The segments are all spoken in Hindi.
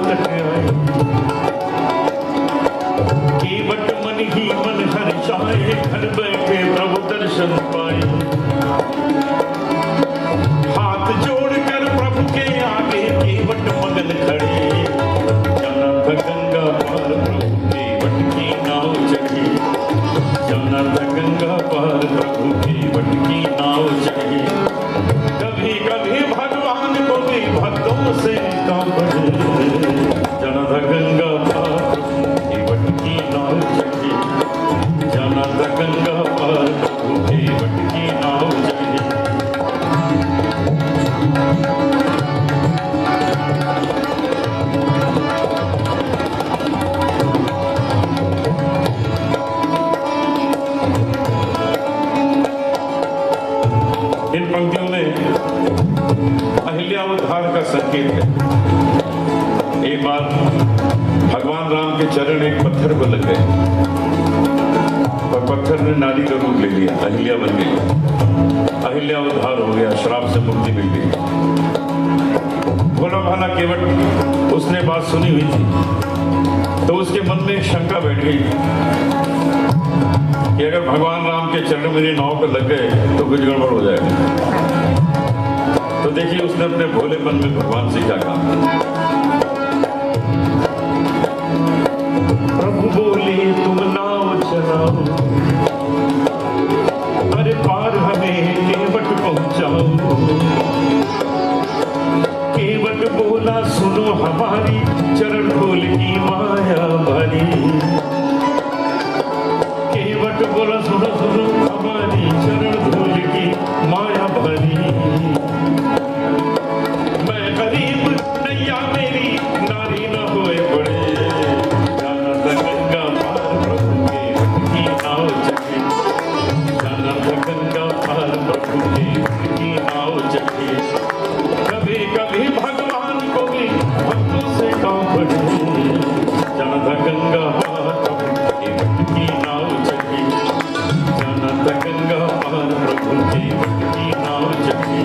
तक आए, केवट मन ही मन हर्षाए, घर बैठे प्रभु दर्शन पाए। हाथ जोड़कर प्रभु के आगे केवट मगन खड़े, जाना था गंगा पार प्रभु केवट की नाव चढ़ी, जाना था गंगा पार प्रभु केवट की नाव चढ़ी। कभी कभी भगवान को भी भक्तों से काम बढ़े, जाना था गंगा पार केवट की नाव चढ़ी, जाना था गंगा पार प्रभु केवट की नाव चढ़ी। इन पंक्तियों में अहिल्यावतार का संकेत है। एक बार भगवान राम के चरण एक पत्थर को लग गए और पत्थर ने नारी का रूप ले लिया, अहिल्या बन गई, अहिल्यावतार हो गया, श्राप से मुक्ति मिल गई। भोला भाला केवट उसने बात सुनी हुई थी, तो उसके मन में एक शंका बैठ गई कि अगर भगवान राम के चरण मेरी नाव पर लग गए तो कुछ गड़बड़ हो जाएगा। तो देखिए उसने अपने भोलेपन में भगवान से क्या कहा। प्रभु बोले तुम नाव चलाओ, अरे पार हमें केवट पहुंचाओ। केवट बोला सुनो हमारी, चरण खोल की माया भरी। केवट बोला सुनो सुनो हमारी, चरण धूल की माया भरी। मैं गरीब नैया मेरी नारी न होए पड़े, जाना था गंगा पार प्रभु केवट की नाव चढ़ी, जाना था गंगा पार प्रभु केवट की नाव चढ़ी। कभी कभी भगवान को भी भक्तों से काम बढ़े, जाना था गंगा पार प्रभु केवट की नाव चढ़ी, जाना था गंगा पार प्रभु केवट की नाव चढ़ी।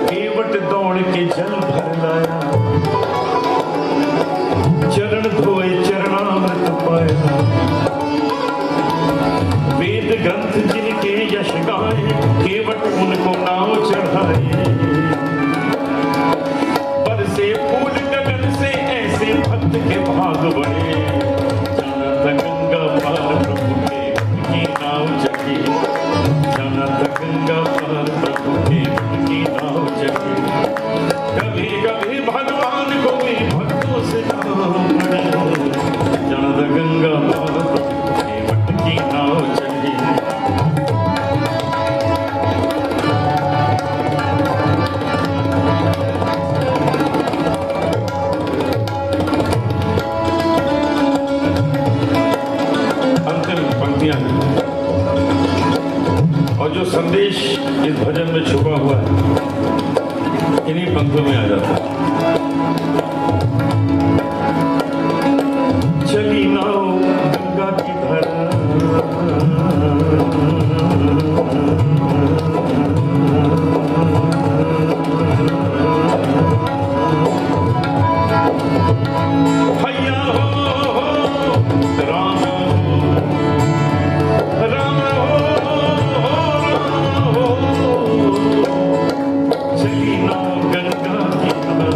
केवट दौड़ के जल भर लाया, चरण धोए चरणामृत पाया। वेद ग्रंथ जिनके यश गाए, केवट उनको नाव चढ़ाए। बरसे फूल गगन से ऐसे भक्त के भाग बढ़े, जाना था गंगा पार प्रभु केवट की नाव चढ़ी, जाना था गंगा पार प्रभु केवट की नाव चढ़ी। कभी कभी भगवान को भी भक्तों से काम बढ़े, जाना था गंगा पार प्रभु केवट की नाव चढ़ी। अंतिम पंक्तियां और जो संदेश इस भजन में छुपा हुआ है, इन्हीं पंक्तियों में आ जाता है। चली नाव गंगा की धारा, भैया हो राम राम हो, चली नाव गंगा की धारा,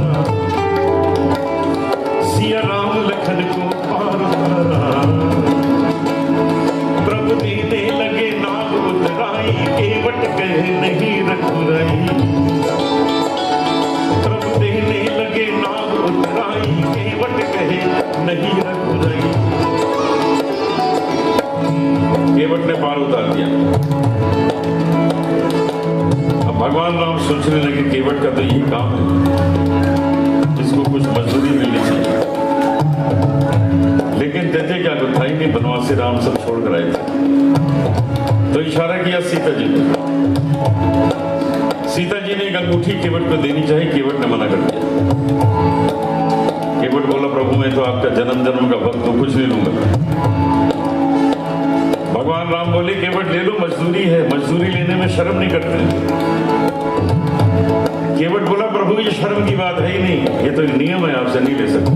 सिया राम लखन को पार करा। प्रभु देने लगे नाव उतराई, केवट कहे नहीं रघुराई। प्रभु देने लगे नाव उतराई, केवट कहे नहीं रघुराई। केवट ने पार उतार दिया। अब भगवान राम सोचने लगे केवट का तो यही काम है, इसको कुछ मजदूरी मिलनी चाहिए। लेकिन देते क्या, तो था ही नहीं, बनवासी राम सब छोड़ कर आए थे। तो इशारा किया सीता जी ने। सीता जी ने एक अंगूठी केवट को देनी चाहिए, केवट ने मना कर दिया। केवट बोला प्रभु मैं तो आपका जन्म जन्म का फल तो कुछ नहीं लूंगा। भगवान राम बोले केवट ले लो, मजदूरी है, मजदूरी लेने में शर्म नहीं करते। केवट बोला प्रभु ये शर्म की बात है ही नहीं, ये तो एक नियम है, आपसे नहीं ले सकता।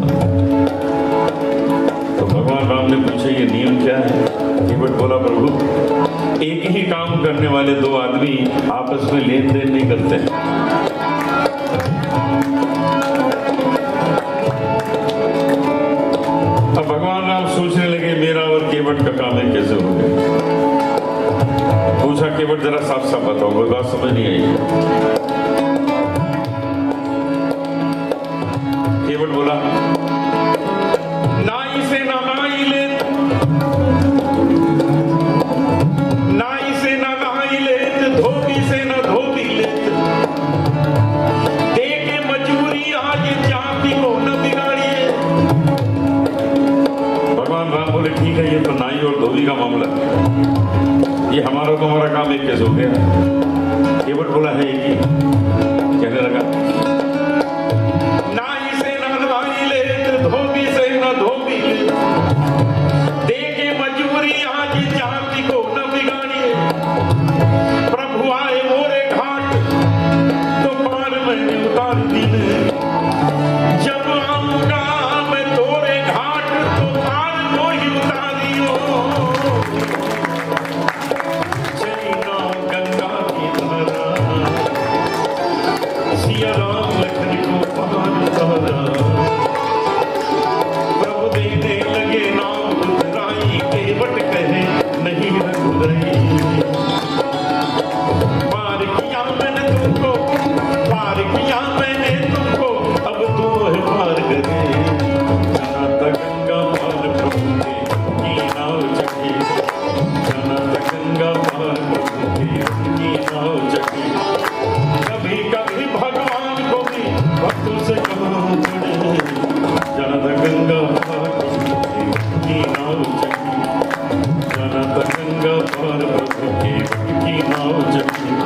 तो भगवान राम ने पूछा ये नियम क्या है? केवट बोला प्रभु एक ही काम करने वाले दो आदमी आपस में लेन देन नहीं करते। अब भगवान राम सोचने लगे मेरा और केवट का काम है कैसे हो गया। पूछा केवट जरा साफ साफ बताओ, कोई बात समझ नहीं आई। केवट बोला नाई से ना नाई ले, नाई से ना नाई ले, धोबी से ना धोबी ले, दे के मजूरी आज जाति को न बिगाड़िए। भगवान राम बोले ठीक है ये तो नाई और धोबी का मामला है, ये हमारा तुम्हारा काम एक कैसे हो गया? केवट बोला है एक ही। कहने लगा नाई से ना नाई ले, धोबी से ना धोबी ले, दे के मजूरी आज जाति को न बिगाड़िए। प्रभु आए मोरे घाट तो पार मैंने उतार दी, जब आऊंगा मैं तोरे घाट तो पार को ही उतारियो। चली ना गंगा की धारा, सिया राम लखन को पार उतारा। प्रभु देने लगे नाम रुद्राई, केवट कहे नहीं रघुराई। पार किया मैंने तुमको, पार किया मैंने तुमको, अब तुम है पार करे। जाना था गंगा पार प्रभु की नाव चढ़ी, जाना था गंगा पार प्रभु की नाव चढ़ी। कभी कभी भगवान को भी भक्तों से कहाँ पड़े, जाना था गंगा पार प्रभु की नाव चढ़ी, जाना था गंगा पार प्रभु की नाव चढ़ी।